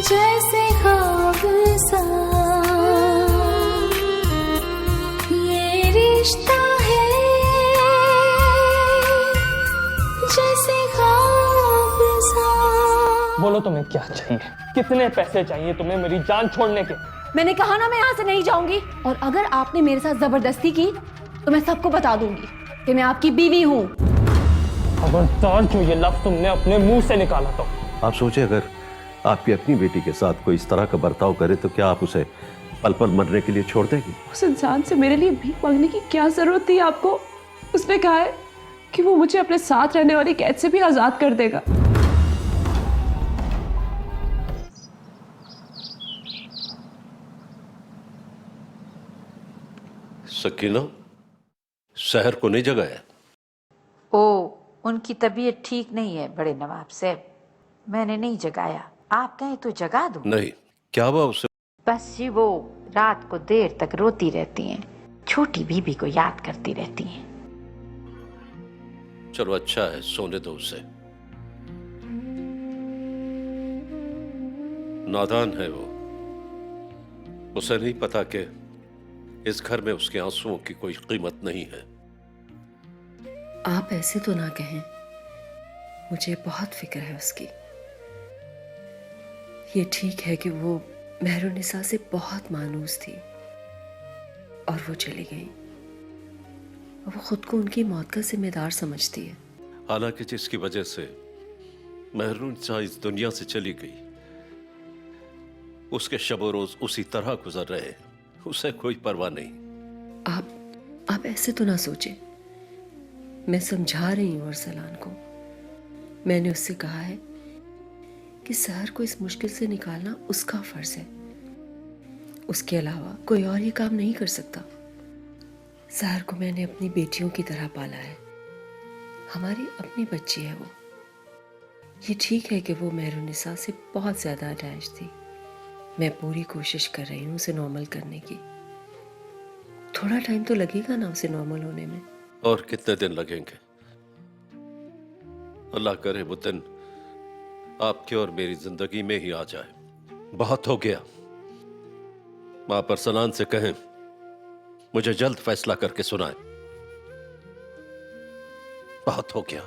जैसे ख्वाब सा ये रिश्ता है, जैसे ख्वाब सा। बोलो तुम्हें क्या चाहिए, कितने पैसे चाहिए तुम्हें मेरी जान छोड़ने के? मैंने कहा ना मैं यहाँ से नहीं जाऊंगी, और अगर आपने मेरे साथ जबरदस्ती की तो मैं सबको बता दूंगी कि मैं आपकी बीवी हूँ। खबरदार जो ये लफ्ज तुमने अपने मुंह से निकाला तो। आप सोचे अगर आपकी अपनी बेटी के साथ कोई इस तरह का बर्ताव करे तो क्या आप उसे पल पल मरने के लिए छोड़ देंगी? उस इंसान से मेरे लिए भीख मांगने की क्या जरूरत थी आपको? उसने कहा है कि वो मुझे अपने साथ रहने वाली कैद से भी आजाद कर देगा। सकीना, शहर को नहीं जगाया? ओ, उनकी तबीयत ठीक नहीं है बड़े नवाब साहब, मैंने नहीं जगाया। आप कहें तो जगा दूं? नहीं, क्या हुआ उसे? बस जी वो रात को देर तक रोती रहती हैं, छोटी बीबी को याद करती रहती हैं। चलो अच्छा है, सोने दो उसे। नादान है वो, उसे नहीं पता कि इस घर में उसके आंसुओं की कोई कीमत नहीं है। आप ऐसे तो ना कहें, मुझे बहुत फिक्र है उसकी। ये ठीक है कि वो मेहरुनिसा से बहुत मानूस थी और वो चली गई। वो खुद को उनकी मौत का जिम्मेदार समझती है। हालांकि जिसकी वजह से मेहरुनिसा इस दुनिया से चली गई, उसके शब रोज उसी तरह गुजर रहे हैं, उसे कोई परवाह नहीं। आप ऐसे तो ना सोचे। मैं समझा रही हूँ अरसलान को। मैंने उससे कहा है कि सहर को इस मुश्किल से निकालना उसका फर्ज है, उसके अलावा कोई और ये काम नहीं कर सकता। सहर को मैंने अपनी बेटियों की तरह पाला है, हमारी अपनी बच्ची है वो। ये ठीक है कि वो मेहरुनिसा से बहुत ज्यादा अटैच थी। मैं पूरी कोशिश कर रही हूँ उसे नॉर्मल करने की। थोड़ा टाइम तो लगेगा ना उसे नॉर्मल होने में। और कितने दिन लगेंगे? अल्लाह करे वो दिन आपके और मेरी जिंदगी में ही आ जाए। बहुत हो गया। आप अरसलान से कहें मुझे जल्द फैसला करके सुनाए। बहुत हो गया।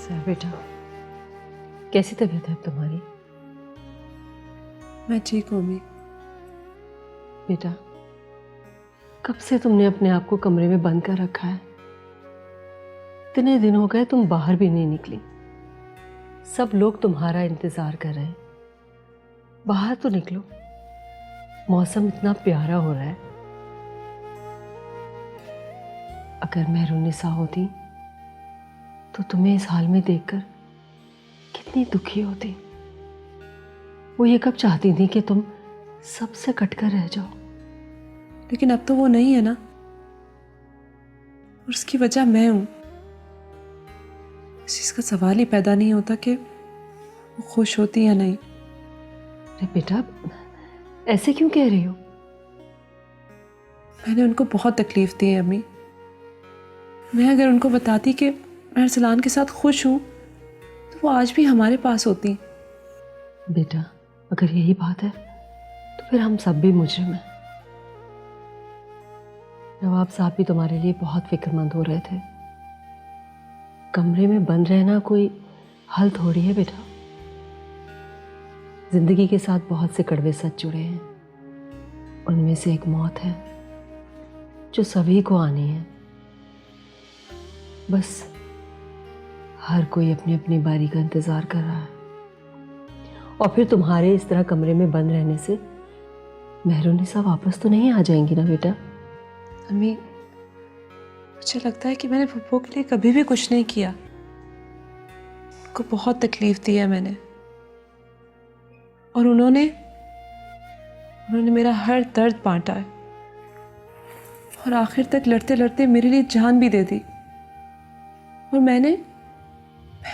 सर बेटा, कैसी तबीयत है तुम्हारी? मैं ठीक हूँ अम्मी। बेटा, कब से तुमने अपने आप को कमरे में बंद कर रखा है? इतने दिन हो गए तुम बाहर भी नहीं निकली। सब लोग तुम्हारा इंतजार कर रहे हैं। बाहर तो निकलो, मौसम इतना प्यारा हो रहा है। अगर मेहरुनिसा होती तो तुम्हें इस हाल में देखकर कितनी दुखी होती। वो ये कब चाहती थी कि तुम सबसे कटकर रह जाओ। लेकिन अब तो वो नहीं है ना, और उसकी वजह मैं हूं। इस चीज का सवाल ही पैदा नहीं होता कि वो खुश होती या नहीं। अरे बेटा, ऐसे क्यों कह रही हो? मैंने उनको बहुत तकलीफ दी है अम्मी। मैं अगर उनको बताती कि मैं अरसलान के साथ खुश हूं तो वो आज भी हमारे पास होती। बेटा, अगर यही बात है तो फिर हम सब भी मुजरिम हैं। नवाब साहब भी तुम्हारे लिए बहुत फिक्रमंद हो रहे थे। कमरे में बंद रहना कोई हल थोड़ी है बेटा। जिंदगी के साथ बहुत से कड़वे सच जुड़े हैं। उनमें से एक मौत है जो सभी को आनी है। बस हर कोई अपनी अपनी बारी का इंतजार कर रहा है। और फिर तुम्हारे इस तरह कमरे में बंद रहने से मेहरुनिसा वापस तो नहीं आ जाएंगी ना बेटा? अम्मी, मुझे लगता है कि मैंने पप्पू के लिए कभी भी कुछ नहीं किया। उनको बहुत तकलीफ दी है मैंने, और उन्होंने मेरा हर दर्द बांटा है, और आखिर तक लड़ते लड़ते मेरे लिए जान भी दे दी। और मैं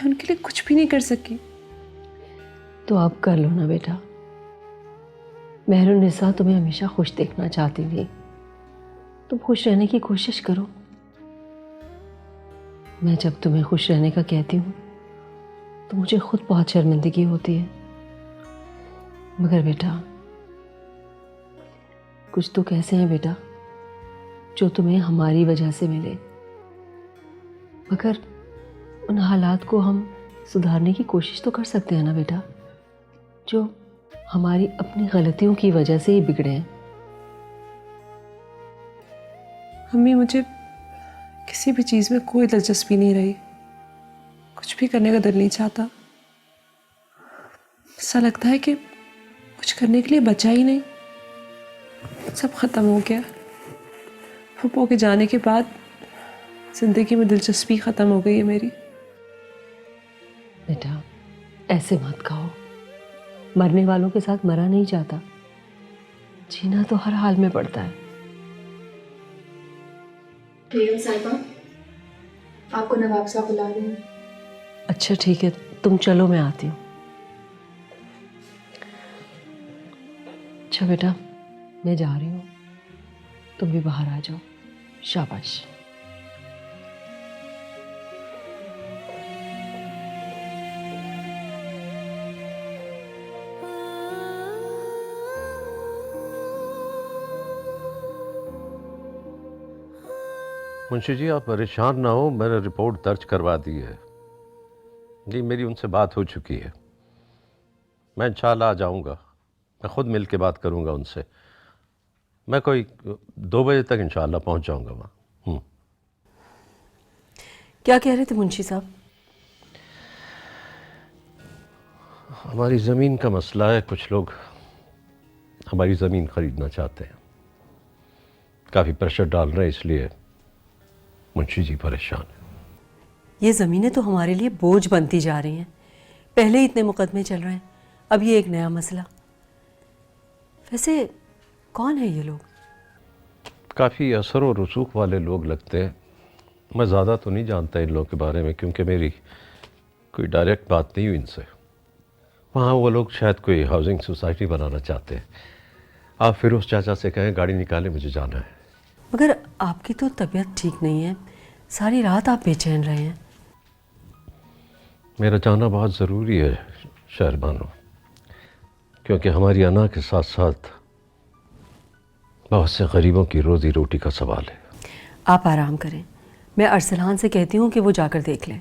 उनके लिए कुछ भी नहीं कर सकी। तो अब कर लो ना बेटा। मेहरुन्निसा तुम्हें हमेशा खुश देखना चाहती थी, तुम खुश रहने की कोशिश करो। मैं जब तुम्हें खुश रहने का कहती हूँ तो मुझे खुद बहुत शर्मिंदगी होती है। मगर बेटा, कुछ दुख ऐसे हैं बेटा जो तुम्हें हमारी वजह से मिले, मगर उन हालात को हम सुधारने की कोशिश तो कर सकते हैं ना बेटा, जो हमारी अपनी गलतियों की वजह से ही बिगड़े हैं। मम्मी, मुझे किसी भी चीज़ में कोई दिलचस्पी नहीं रही, कुछ भी करने का दिल नहीं चाहता। ऐसा लगता है कि कुछ करने के लिए बचा ही नहीं, सब खत्म हो गया। फूफो के जाने के बाद जिंदगी में दिलचस्पी खत्म हो गई है मेरी। बेटा ऐसे मत कहो, मरने वालों के साथ मरा नहीं जाता, जीना तो हर हाल में पड़ता है। बेगम साहिबा, आपको नवाब साहब बुला रहे हैं। अच्छा ठीक है, तुम चलो, मैं आती हूँ। अच्छा बेटा, मैं जा रही हूँ, तुम भी बाहर आ जाओ। शाबाश। मुंशी जी, आप परेशान ना हो, मैंने रिपोर्ट दर्ज करवा दी है जी। मेरी उनसे बात हो चुकी है। मैं इंशाल्लाह आ जाऊंगा, मैं खुद मिल के बात करूंगा उनसे। मैं कोई 2 बजे तक इंशाल्लाह पहुंच जाऊंगा वहाँ। क्या कह रहे थे मुंशी साहब? हमारी ज़मीन का मसला है, कुछ लोग हमारी ज़मीन खरीदना चाहते हैं, काफ़ी प्रेशर डाल रहे हैं, इसलिए मुंशी जी परेशान है। ये ज़मीनें तो हमारे लिए बोझ बनती जा रही हैं। पहले ही इतने मुकदमे चल रहे हैं, अब ये एक नया मसला। वैसे कौन है ये लोग? काफ़ी असर और रसूख वाले लोग लगते हैं। मैं ज़्यादा तो नहीं जानता इन लोगों के बारे में, क्योंकि मेरी कोई डायरेक्ट बात नहीं हुई इनसे। वहाँ वो लोग शायद कोई हाउसिंग सोसाइटी बनाना चाहते हैं। आप फिरोज़ चाचा से कहें गाड़ी निकालें, मुझे जाना है। मगर आपकी तो तबीयत ठीक नहीं है, सारी रात आप बेचैन रहे हैं। मेरा जाना बहुत ज़रूरी है शहरबानो, क्योंकि हमारी अना के साथ साथ बहुत से गरीबों की रोज़ी रोटी का सवाल है। आप आराम करें, मैं अरसलान से कहती हूँ कि वो जाकर देख लें।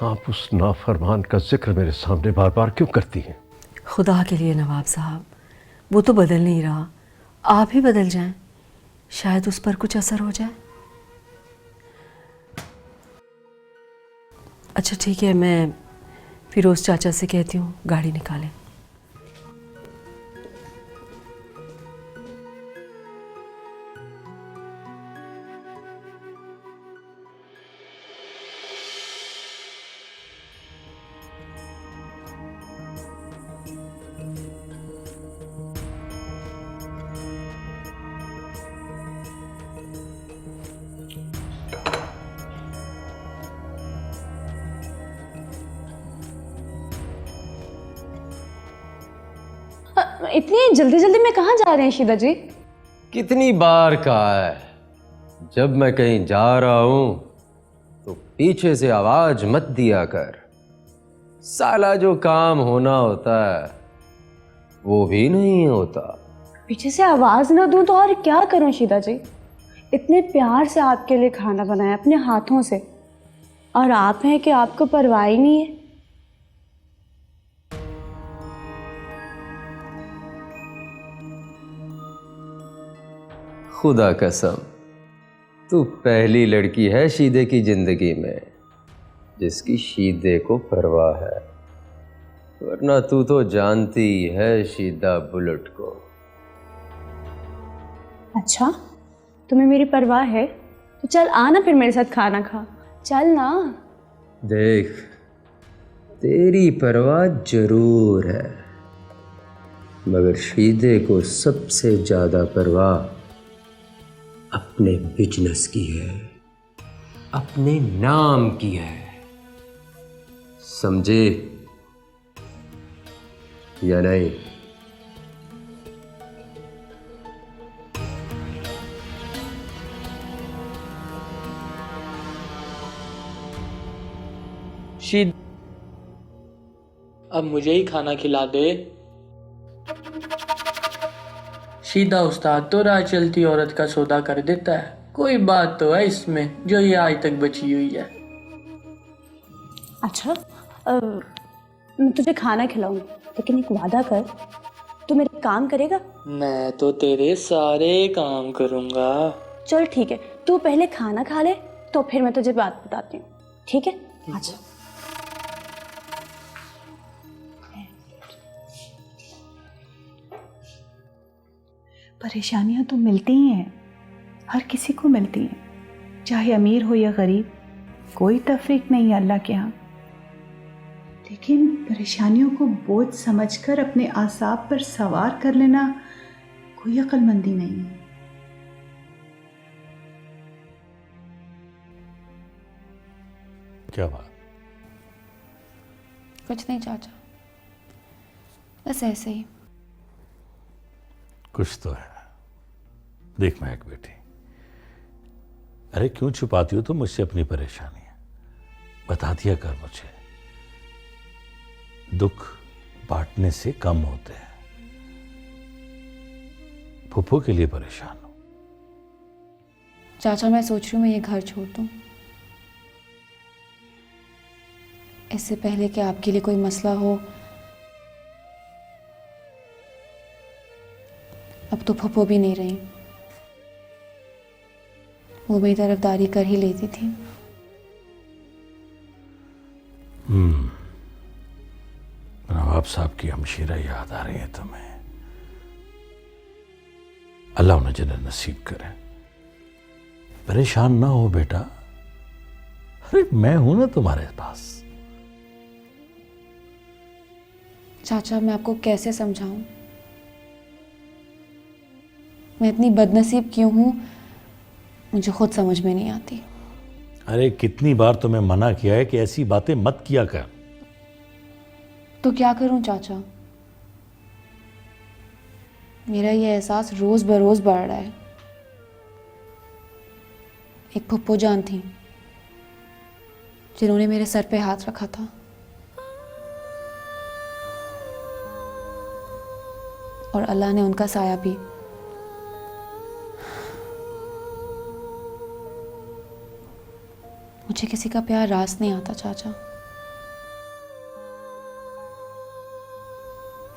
आप उस नाफरमान का जिक्र मेरे सामने बार बार क्यों करती हैं? खुदा के लिए नवाब साहब, वो तो बदल नहीं रहा, आप ही बदल जाएं, शायद उस पर कुछ असर हो जाए। अच्छा ठीक है, मैं फिरोज़ चाचा से कहती हूँ गाड़ी निकालें। इतनी जल्दी जल्दी में कहाँ जा रहे हैं शीदा जी? कितनी बार कहा है, जब मैं कहीं जा रहा हूं तो पीछे से आवाज मत दिया कर। साला जो काम होना होता है वो भी नहीं होता। पीछे से आवाज ना दूं तो और क्या करूं शीदा जी? इतने प्यार से आपके लिए खाना बनाया अपने हाथों से, और आप हैं कि आपको परवाह ही नहीं है। खुदा कसम, तू पहली लड़की है शीदे की जिंदगी में जिसकी शीदे को परवाह है, वरना तू तो जानती है शीदा बुलेट को। अच्छा, तुम्हें मेरी परवाह है तो चल आना फिर मेरे साथ खाना खा, चल ना। देख, तेरी परवाह जरूर है, मगर शीदे को सबसे ज्यादा परवाह अपने बिजनेस की है, अपने नाम की है, समझे या नहीं? शीद, अब मुझे ही खाना खिला दे। सीधा उस्ताद तो राह चलती औरत का सौदा कर देता है। कोई बात तो है इसमें जो ये आज तक बची हुई है। अच्छा, मैं तुझे खाना खिलाऊंगी, लेकिन एक वादा कर, तू मेरे काम करेगा? मैं तो तेरे सारे काम करूंगा। चल ठीक है, तू पहले खाना खा ले, तो फिर मैं तुझे बात बताती हूँ, ठीक है? अच्छा। परेशानियां तो मिलती ही हैं, हर किसी को मिलती हैं, चाहे अमीर हो या गरीब, कोई तफरीक नहीं है अल्लाह के यहाँ। लेकिन परेशानियों को बोझ समझकर अपने आसाब पर सवार कर लेना कोई अक्लमंदी नहीं है। क्या बात? कुछ नहीं चाचा, बस ऐसे ही। कुछ तो है। देख महक बेटी, अरे क्यों छुपाती हो तुम मुझसे अपनी परेशानियां? बता दिया कर मुझे। दुख बांटने से कम होते हैं। फूफो के लिए परेशान हो? चाचा मैं सोच रही हूँ मैं ये घर छोड़ दूँ, इससे पहले कि आपके लिए कोई मसला हो। अब तो फूफो भी नहीं रही, वो मेरी तरफदारी कर ही लेती थी। नवाब साहब की हमशीरा याद आ रही है तुम्हें? अल्लाह उन्हें जन्नत नसीब करे। परेशान ना हो बेटा, अरे मैं हूं ना तुम्हारे पास। चाचा मैं आपको कैसे समझाऊं, मैं इतनी बदनसीब क्यों हूं, मुझे खुद समझ में नहीं आती। अरे कितनी बार तुम्हें मना किया है कि ऐसी बातें मत किया कर। तो क्या करूं चाचा, मेरा ये एहसास रोज बरोज बढ़ रहा है। एक फुप्पो जान थी जिन्होंने मेरे सर पे हाथ रखा था, और अल्लाह ने उनका साया भी। मुझे किसी का प्यार रास नहीं आता चाचा,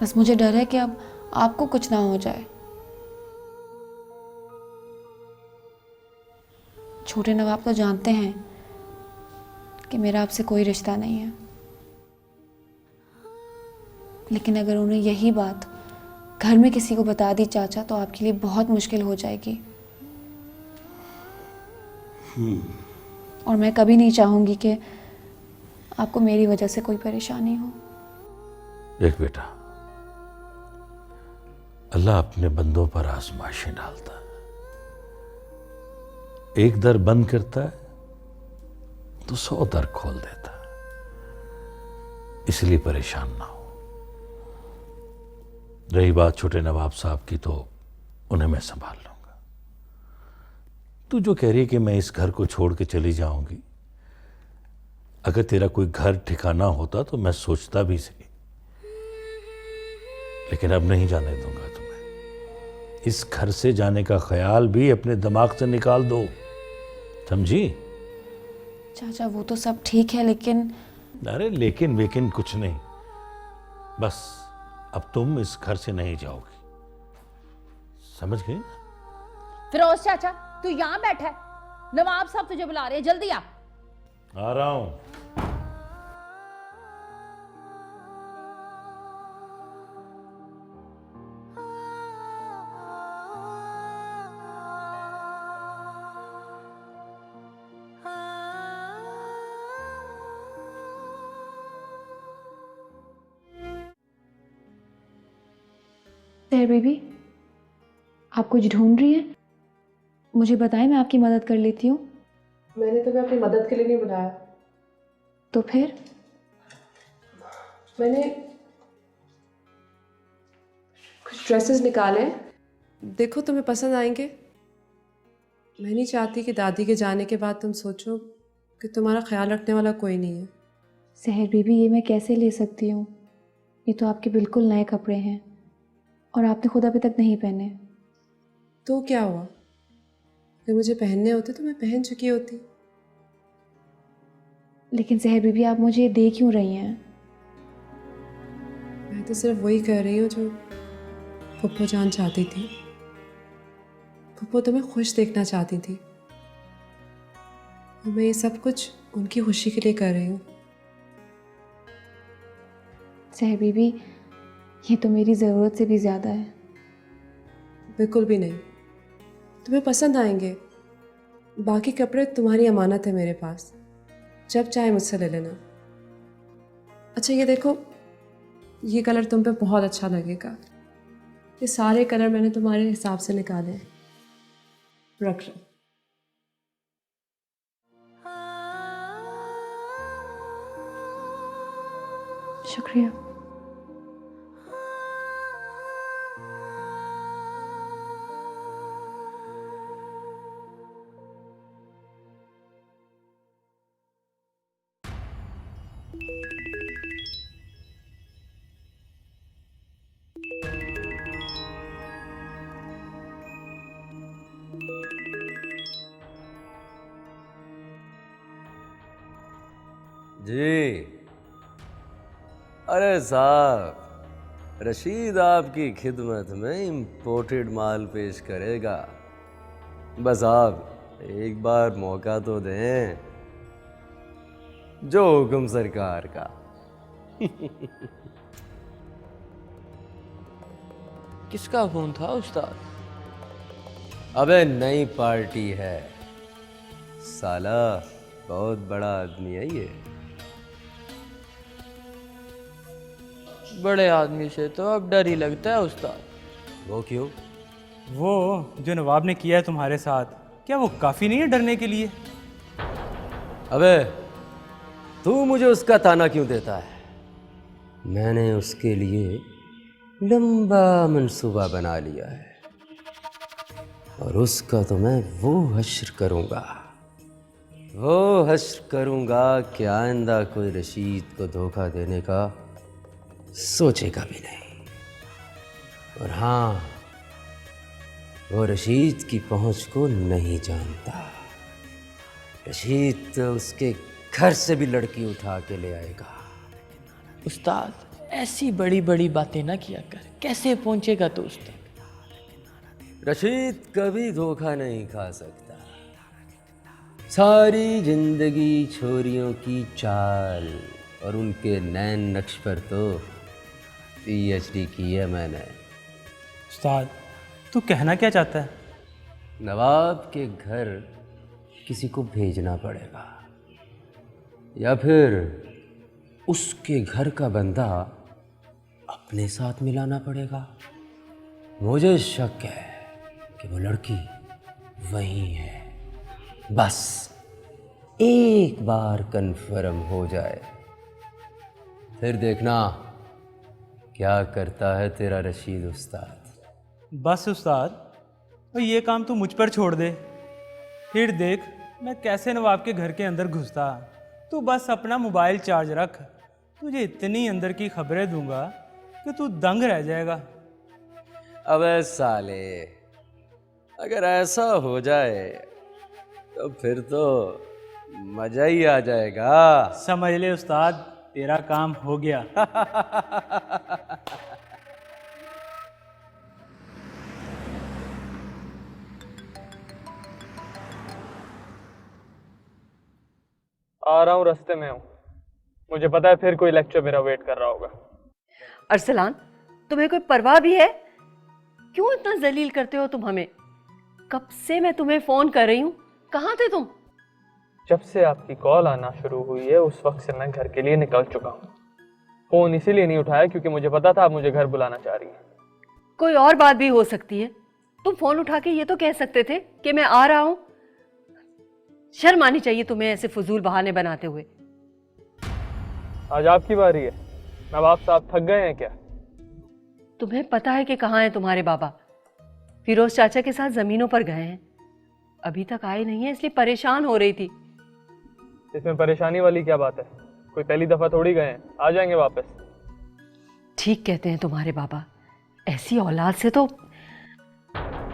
बस मुझे डर है कि अब आपको कुछ ना हो जाए। छोटे नवाब तो जानते हैं कि मेरा आपसे कोई रिश्ता नहीं है, लेकिन अगर उन्हें यही बात घर में किसी को बता दी चाचा, तो आपके लिए बहुत मुश्किल हो जाएगी। और मैं कभी नहीं चाहूंगी कि आपको मेरी वजह से कोई परेशानी हो। देख बेटा, अल्लाह अपने बंदों पर आजमाइशें डालता है। एक दर बंद करता है तो 100 दर खोल देता है, इसलिए परेशान ना हो। रही बात छोटे नवाब साहब की, तो उन्हें मैं संभाल लूंगा। तू जो कह रही है कि मैं इस घर को छोड़ के चली जाऊंगी, अगर तेरा कोई घर ठिकाना होता तो मैं सोचता भी सही, लेकिन अब नहीं जाने दूंगा तुम्हें। इस घर से जाने का ख्याल भी अपने दिमाग से निकाल दो, समझी? चाचा वो तो सब ठीक है, लेकिन अरे लेकिन वेकिन कुछ नहीं, बस अब तुम इस घर से नहीं जाओगी, समझ गई? फिरोज चाचा तू यहाँ बैठा है, नवाब साहब तुझे बुला रहे हैं, जल्दी आ रहा हूं। देयर बेबी, आप कुछ ढूंढ रही हैं? मुझे बताएं, मैं आपकी मदद कर लेती हूँ। मैंने तुम्हें अपनी मदद के लिए नहीं बुलाया। तो फिर? मैंने कुछ ड्रेसेस निकाले, देखो तुम्हें पसंद आएंगे। मैं नहीं चाहती कि दादी के जाने के बाद तुम सोचो कि तुम्हारा ख्याल रखने वाला कोई नहीं है। सहर बीबी, ये मैं कैसे ले सकती हूँ? ये तो आपके बिल्कुल नए कपड़े हैं और आपने खुद अभी तक नहीं पहने। तो क्या हुआ? अगर मुझे पहनने होते तो मैं पहन चुकी होती। लेकिन सहर बीबी, आप मुझे ये दे क्यों रही हैं? मैं तो सिर्फ वही कह रही हूँ जो पप्पू जान चाहती थी। पप्पू तुम्हें खुश देखना चाहती थी और मैं ये सब कुछ उनकी खुशी के लिए कर रही हूँ। सहर बीबी, ये तो मेरी ज़रूरत से भी ज़्यादा है। बिल्कुल भी नहीं, तुम्हें पसंद आएंगे। बाकी कपड़े तुम्हारी अमानत है मेरे पास, जब चाहे मुझसे ले लेना। अच्छा ये देखो, ये कलर तुम पे बहुत अच्छा लगेगा। ये सारे कलर मैंने तुम्हारे हिसाब से निकाले हैं, रख लो। शुक्रिया। जी, अरे साहब, रशीद आपकी खिदमत में इम्पोर्टेड माल पेश करेगा। बस आप एक बार मौका तो दें। जो हुक्म सरकार का। किसका फोन था उस्ताद? अबे नई पार्टी है साला, बहुत बड़ा आदमी है ये। बड़े आदमी से तो अब डर ही लगता है उस्ताद। वो क्यों? वो जो नवाब ने किया है तुम्हारे साथ, क्या वो काफ़ी नहीं है डरने के लिए? अबे तू मुझे उसका ताना क्यों देता है? मैंने उसके लिए लंबा मंसूबा बना लिया है और उसका तो मैं वो हश्र करूँगा कि आइंदा कोई रशीद को धोखा देने का सोचेगा भी नहीं। और हाँ, वो रशीद की पहुंच को नहीं जानता। रशीद तो उसके घर से भी लड़की उठा के ले आएगा। उस्ताद, ऐसी बड़ी बड़ी बातें ना किया कर। कैसे पहुंचेगा तो उस तक? रशीद कभी धोखा नहीं खा सकता। सारी जिंदगी छोरियों की चाल और उनके नैन नक्श पर तो PhD की है मैंने। उस्ताद, तू कहना क्या चाहता है? नवाब के घर किसी को भेजना पड़ेगा या फिर उसके घर का बंदा अपने साथ मिलाना पड़ेगा। मुझे शक है कि वो लड़की वही है। बस एक बार कंफर्म हो जाए, फिर देखना क्या करता है तेरा रशीद उस्ताद। बस उस्ताद, तो ये काम तू मुझ पर छोड़ दे, फिर देख मैं कैसे नवाब के घर के अंदर घुसता। तू बस अपना मोबाइल चार्ज रख, तुझे इतनी अंदर की खबरें दूंगा कि तू दंग रह जाएगा। अबे साले, अगर ऐसा हो जाए तो फिर तो मजा ही आ जाएगा। समझ ले उस्ताद, तेरा काम हो गया। आ रहा हूँ, रास्ते में हूँ। मुझे पता है फिर कोई लेक्चर मेरा वेट कर रहा होगा। अरसलान, तुम्हें कोई परवाह भी है? क्यों इतना जलील करते हो तुम हमें? कब से मैं तुम्हें फोन कर रही हूँ, कहाँ थे तुम? जब से आपकी कॉल आना शुरू हुई है उस वक्त से मैं घर के लिए निकल चुका हूँ। फोन इसीलिए नहीं उठाया क्योंकि मुझे पता था आप मुझे घर बुलाना चाह रही हैं। कोई और बात भी हो सकती है, तुम फोन उठा के ये तो कह सकते थे कि मैं आ रहा हूं। शर्म आनी चाहिए तुम्हें ऐसे फजूल बहाने बनाते हुए। आज आपकी बारी है। नवाब साहब थक गए हैं क्या? तुम्हें पता है कि कहाँ हैं तुम्हारे बाबा? फिरोज चाचा के साथ जमीनों पर गए हैं, अभी तक आए नहीं है, इसलिए परेशान हो रही थी। इसमें परेशानी वाली क्या बात है? कोई पहली दफा थोड़ी गए हैं, आ जाएंगे वापस। ठीक कहते हैं तुम्हारे बाबा, ऐसी औलाद से तो।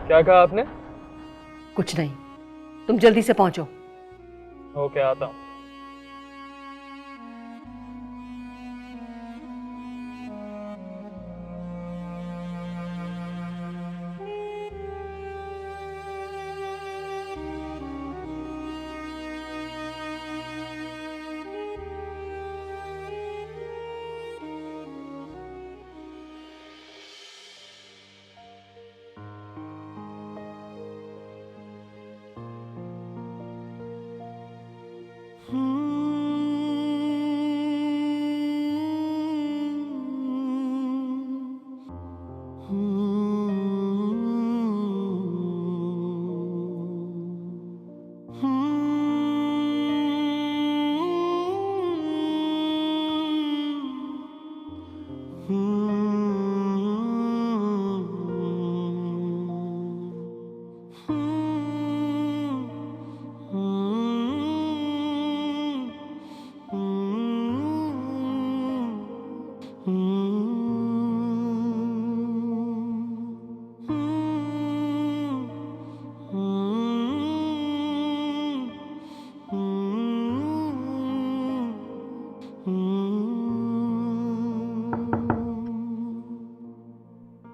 क्या कहा आपने? कुछ नहीं, तुम जल्दी से पहुंचो। ओके, आता हूँ।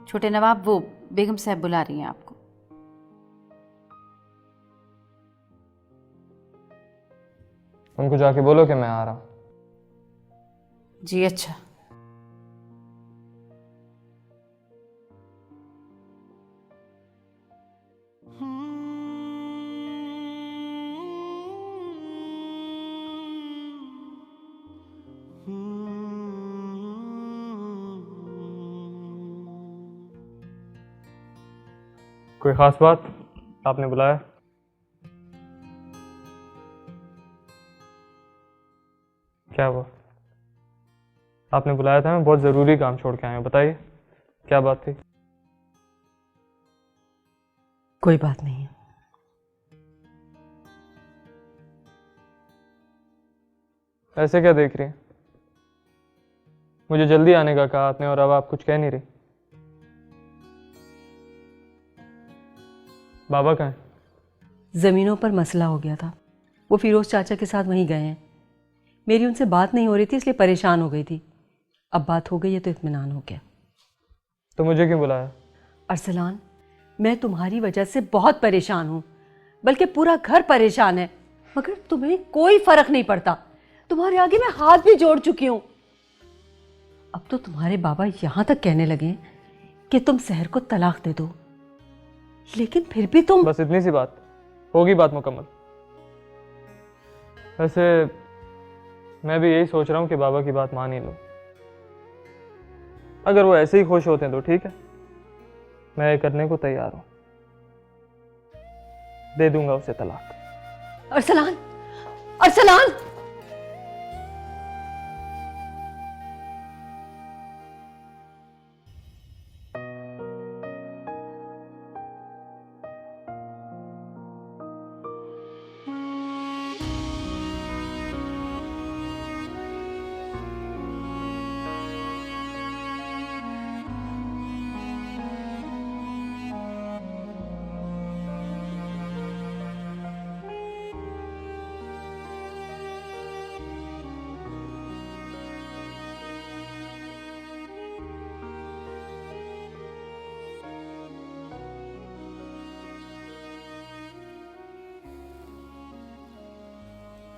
छोटे नवाब, वो बेगम साहब बुला रही हैं आपको। उनको जाके बोलो कि मैं आ रहा हूँ। जी अच्छा। कोई खास बात? आपने बुलाया? क्या हुआ? आपने बुलाया था, मैं बहुत ज़रूरी काम छोड़ के आया हूँ। बताइए क्या बात थी? कोई बात नहीं है। ऐसे क्या देख रही हैं? मुझे जल्दी आने का कहा आपने और अब आप कुछ कह नहीं रही। बाबा कहाँ हैं? जमीनों पर मसला हो गया था, वो फिरोज चाचा के साथ वहीं गए हैं। मेरी उनसे बात नहीं हो रही थी, इसलिए परेशान हो गई थी। अब बात हो गई है तो इत्मीनान हो गया। तो मुझे क्यों बुलाया? अरसलान, मैं तुम्हारी वजह से बहुत परेशान हूँ, बल्कि पूरा घर परेशान है, मगर तुम्हें कोई फर्क नहीं पड़ता। तुम्हारे आगे मैं हाथ भी जोड़ चुकी हूँ। अब तो तुम्हारे बाबा यहाँ तक कहने लगे कि तुम सहर को तलाक दे दो, लेकिन फिर भी तुम। बस इतनी सी बात? होगी बात मुकम्मल? वैसे मैं भी यही सोच रहा हूँ कि बाबा की बात मान ही लूँ। अगर वो ऐसे ही खुश होते हैं तो ठीक है, मैं ये करने को तैयार हूँ। दे दूंगा उसे तलाक। अरसलान, अरसलान!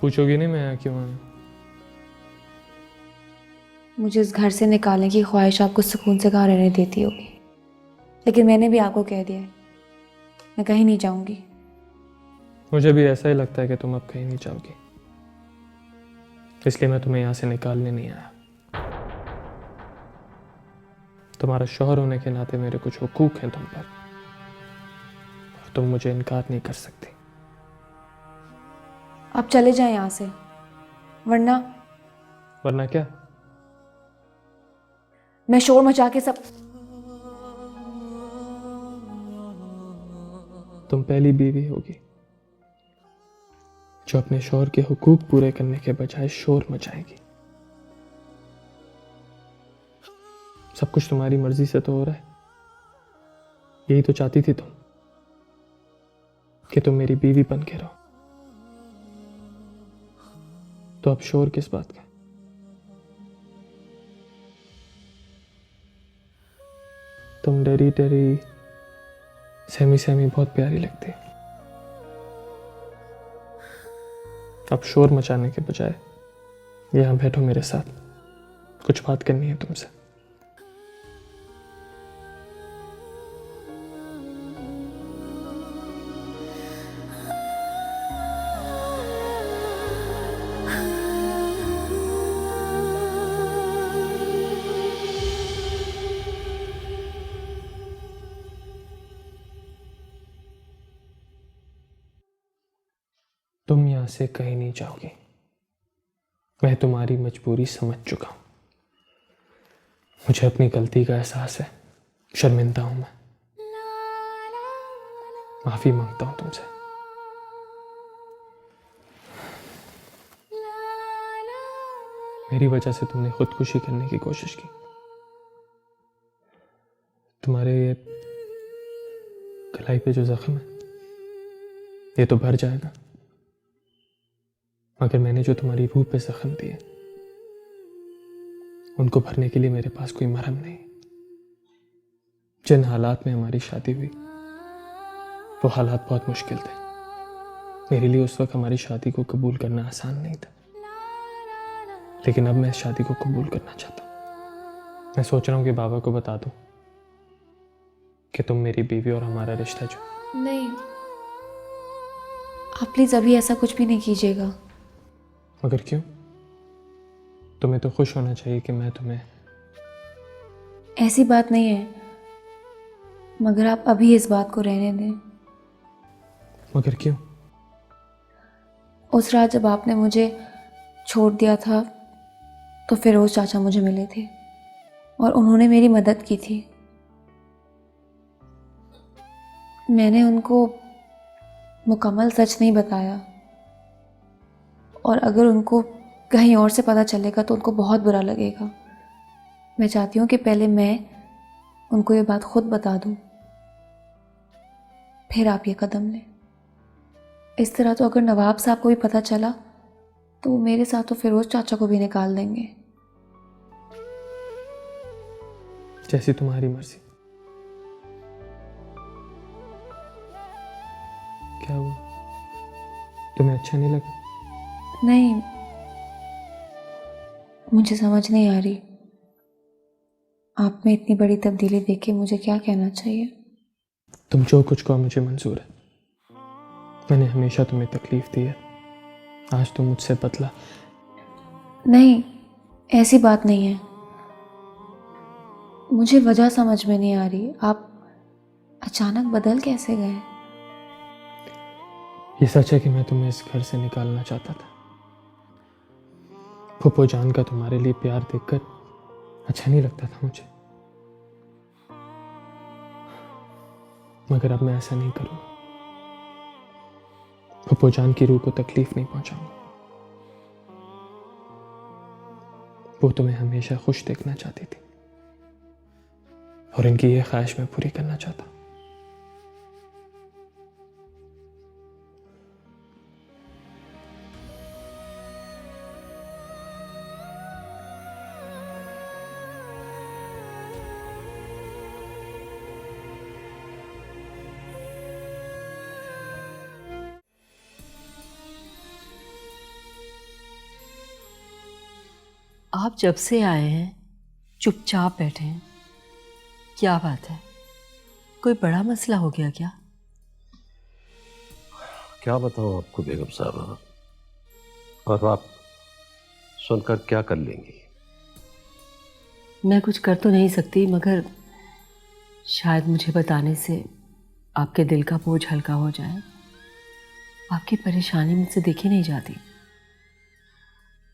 पूछोगी नहीं मैं यहाँ क्यों आया? मुझे इस घर से निकालने की ख्वाहिश आपको सुकून से कहाँ रहने देती होगी, लेकिन मैंने भी आपको कह दिया है, मैं कहीं नहीं जाऊंगी। मुझे भी ऐसा ही लगता है कि तुम अब कहीं नहीं जाओगी, इसलिए मैं तुम्हें यहाँ से निकालने नहीं आया। तुम्हारा शौहर होने के नाते मेरे कुछ हुकूक हैं तुम पर, तुम मुझे इनकार नहीं कर सकती। आप चले जाएं यहाँ से, वरना वरना क्या? मैं शोर मचा के सब। तुम पहली बीवी होगी जो अपने शौहर के हुकूक पूरे करने के बजाय शोर मचाएगी। सब कुछ तुम्हारी मर्जी से तो हो रहा है, यही तो चाहती थी तुम कि तुम मेरी बीवी बन के रहो, तो अब शोर किस बात का? तुम डरी डरी सहमी सहमी बहुत प्यारी लगती है। अब शोर मचाने के बजाय यहाँ बैठो मेरे साथ, कुछ बात करनी है तुमसे। तुम यहां से कहीं नहीं जाओगी, मैं तुम्हारी मजबूरी समझ चुका हूं। मुझे अपनी गलती का एहसास है, शर्मिंदा हूं मैं, माफी मांगता हूं तुमसे। मेरी वजह से तुमने खुदकुशी करने की कोशिश की। तुम्हारे ये कलाई पे जो जख्म है ये तो भर जाएगा, मगर मैंने जो तुम्हारी रूह पे जख्म दिए उनको भरने के लिए मेरे पास कोई मरहम नहीं। जिन हालात में हमारी शादी हुई वो हालात बहुत मुश्किल थे। मेरे लिए उस वक्त हमारी शादी को कबूल करना आसान नहीं था, लेकिन अब मैं इस शादी को कबूल करना चाहता हूँ। मैं सोच रहा हूँ कि बाबा को बता दूँ कि तुम मेरी बीवी और हमारा रिश्ता जो। नहीं, आप प्लीज अभी ऐसा कुछ भी नहीं कीजिएगा। मगर क्यों? तुम्हें तो खुश होना चाहिए कि मैं तुम्हें। ऐसी बात नहीं है, मगर आप अभी इस बात को रहने दें। मगर क्यों? उस रात जब आपने मुझे छोड़ दिया था तो फिरोज चाचा मुझे मिले थे और उन्होंने मेरी मदद की थी। मैंने उनको मुकम्मल सच नहीं बताया, और अगर उनको कहीं और से पता चलेगा तो उनको बहुत बुरा लगेगा। मैं चाहती हूँ कि पहले मैं उनको ये बात खुद बता दूँ, फिर आप ये कदम लें। इस तरह तो अगर नवाब साहब को भी पता चला तो वो मेरे साथ तो फिरोज चाचा को भी निकाल देंगे। जैसी तुम्हारी मर्जी। क्या हुआ? तुम्हें अच्छा नहीं लगा? नहीं, मुझे समझ नहीं आ रही आप में इतनी बड़ी तब्दीली देख के मुझे क्या कहना चाहिए। तुम जो कुछ कहो मुझे मंजूर है। मैंने हमेशा तुम्हें तकलीफ दी है, आज तुम मुझसे बदला। नहीं, ऐसी बात नहीं है। मुझे वजह समझ में नहीं आ रही, आप अचानक बदल कैसे गए? ये सच है कि मैं तुम्हें इस घर से निकालना चाहता था। फूफो जान का तुम्हारे लिए प्यार देखकर अच्छा नहीं लगता था मुझे, मगर अब मैं ऐसा नहीं करूंगा। फूफो जान की रूह को तकलीफ नहीं पहुंचाऊंगा। वो तुम्हें हमेशा खुश देखना चाहती थी और इनकी ये ख्वाहिश मैं पूरी करना चाहता। आप जब से आए हैं चुपचाप बैठे हैं, क्या बात है? कोई बड़ा मसला हो गया क्या? क्या बताऊं आपको बेगम साहब, और आप सुनकर क्या कर लेंगी? मैं कुछ कर तो नहीं सकती, मगर शायद मुझे बताने से आपके दिल का बोझ हल्का हो जाए। आपकी परेशानी मुझसे देखी नहीं जाती।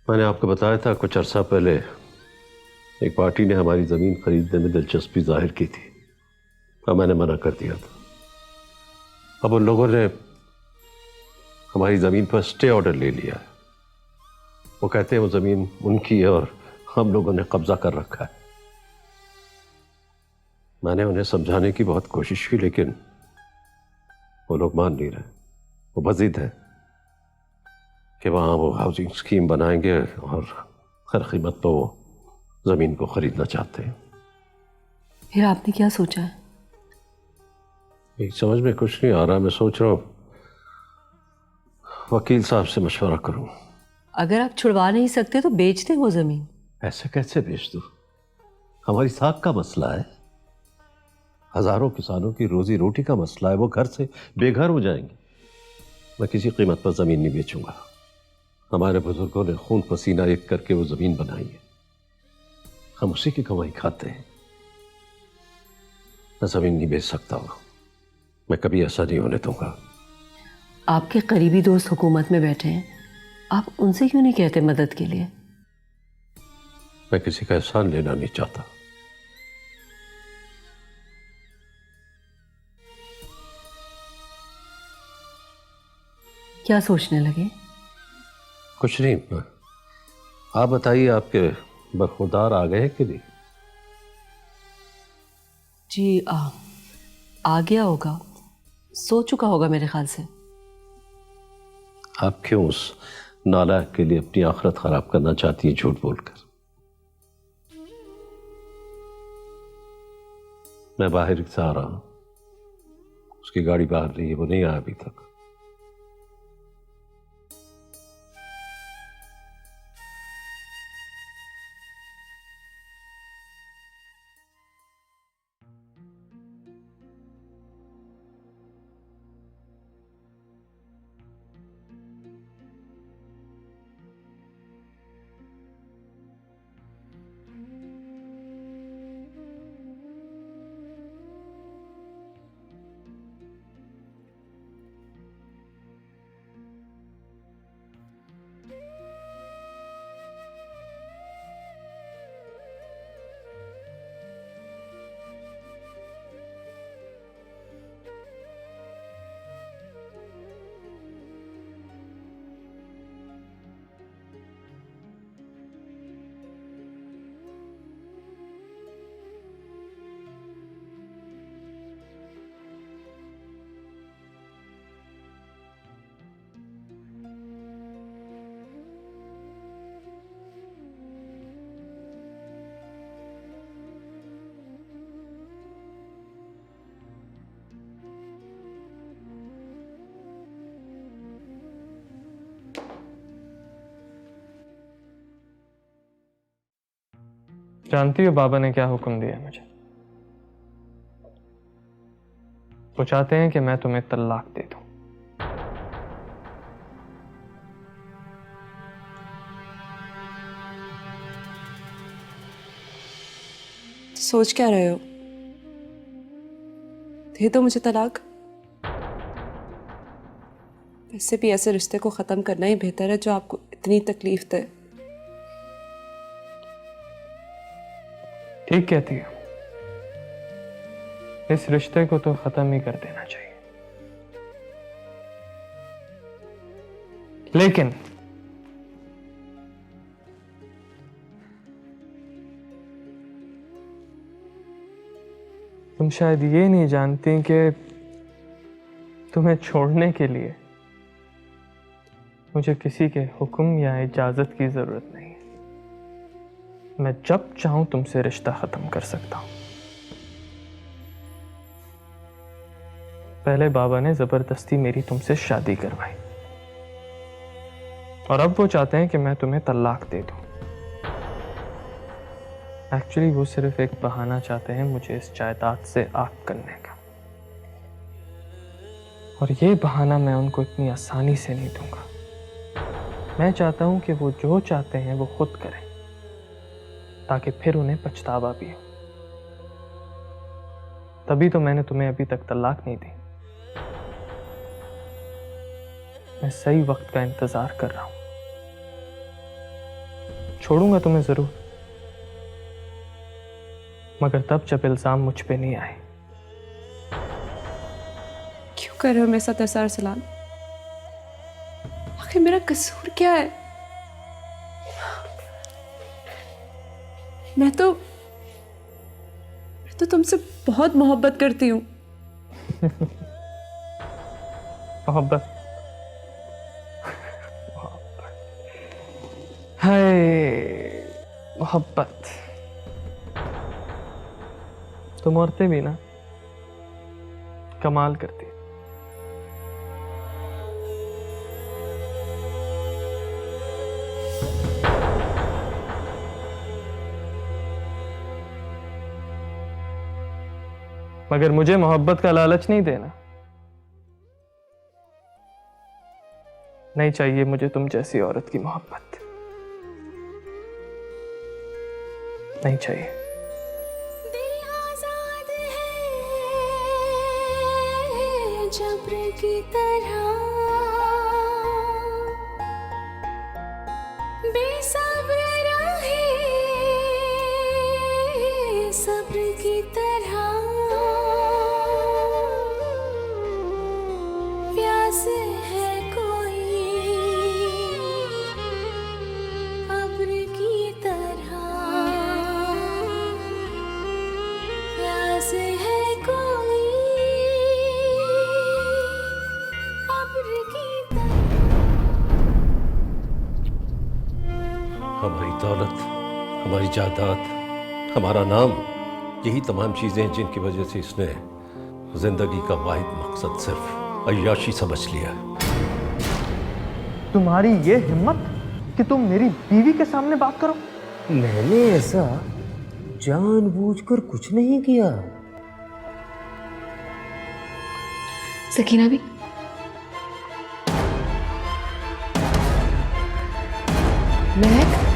मैंने आपको बताया था कुछ अरसा पहले एक पार्टी ने हमारी ज़मीन खरीदने में दिलचस्पी जाहिर की थी और मैंने मना कर दिया था। अब उन लोगों ने हमारी ज़मीन पर स्टे ऑर्डर ले लिया है। वो कहते हैं वो ज़मीन उनकी है और हम लोगों ने कब्जा कर रखा है। मैंने उन्हें समझाने की बहुत कोशिश की लेकिन वो लोग मान नहीं रहे। वो बज़िद है कि वहाँ वो हाउसिंग स्कीम बनाएंगे और हर कीमत पर वो ज़मीन को ख़रीदना चाहते हैं। फिर आपने क्या सोचा है? एक समझ में कुछ नहीं आ रहा। मैं सोच रहा हूँ वकील साहब से मशवरा करूँ। अगर आप छुड़वा नहीं सकते तो बेच दें वो ज़मीन। ऐसे कैसे बेच दूँ? हमारी साख का मसला है, हजारों किसानों की रोजी रोटी का मसला है। वो घर से बेघर हो जाएंगे। मैं किसी कीमत पर ज़मीन नहीं बेचूंगा। हमारे बुजुर्गों ने खून पसीना एक करके वो ज़मीन बनाई है। हम उसी की कमाई खाते हैं। मैं ज़मीन नहीं बेच सकता हूँ। मैं कभी ऐसा नहीं होने दूंगा। आपके करीबी दोस्त हुकूमत में बैठे हैं, आप उनसे क्यों नहीं कहते मदद के लिए? मैं किसी का एहसान लेना नहीं चाहता। क्या सोचने लगे? कुछ नहीं। आप बताइए, आपके बरखुरदार आ गए कि नहीं? जी आ गया होगा, सो चुका होगा मेरे ख्याल से। आप क्यों उस नालायक के लिए अपनी आखिरत खराब करना चाहती हैं झूठ बोलकर? मैं बाहर से आ रहा हूं। उसकी गाड़ी बाहर रही है, वो नहीं आया अभी तक। जानती हो बाबा ने क्या हुक्म दिया मुझे? वो चाहते हैं कि मैं तुम्हें तलाक दे दूं। सोच क्या रहे हो? दे दो मुझे तलाक। वैसे भी ऐसे रिश्ते को ख़त्म करना ही बेहतर है जो आपको इतनी तकलीफ दे। ठीक कहती हो। इस रिश्ते को तो खत्म ही कर देना चाहिए। लेकिन तुम शायद ये नहीं जानती कि तुम्हें छोड़ने के लिए मुझे किसी के हुक्म या इजाजत की जरूरत नहीं है। मैं जब चाहूं तुमसे रिश्ता खत्म कर सकता हूं। पहले बाबा ने जबरदस्ती मेरी तुमसे शादी करवाई और अब वो चाहते हैं कि मैं तुम्हें तलाक दे दूं। एक्चुअली वो सिर्फ एक बहाना चाहते हैं मुझे इस जायदाद से आग करने का, और ये बहाना मैं उनको इतनी आसानी से नहीं दूंगा। मैं चाहता हूं कि वो जो चाहते हैं वो खुद करें, ताकि फिर उन्हें पछतावा भी हो। तभी तो मैंने तुम्हें अभी तक तलाक नहीं दी। मैं सही वक्त का इंतजार कर रहा हूं। छोड़ूंगा तुम्हें जरूर, मगर तब जब इल्जाम मुझ पे नहीं आए। क्यों कर रहे हो मेरे साथ ऐसा अरसलान? आखिर मेरा कसूर क्या है? मैं तो तुमसे बहुत मोहब्बत करती हूँ। मोहब्बत, हाय मोहब्बत। तुम औरतें भी ना कमाल करती। मगर मुझे मोहब्बत का लालच नहीं देना। नहीं चाहिए मुझे तुम जैसी औरत की मोहब्बत, नहीं चाहिए। दिल आजाद है जब्र की तरह, बेसब्र रहे सब्र की तरह, प्यास है कोई अब्र की तरह, प्यास है कोई अब्र की तरह। हमारी दौलत, हमारी जायदाद, हमारा नाम, यही तमाम चीज़ें हैं जिनकी वजह से इसने जिंदगी का वाहिद मकसद सिर्फ अय्याशी समझ लिया। तुम्हारी ये हिम्मत कि तुम मेरी बीवी के सामने बात करो? मैंने ऐसा जानबूझकर कुछ नहीं किया। सकीना भी महक,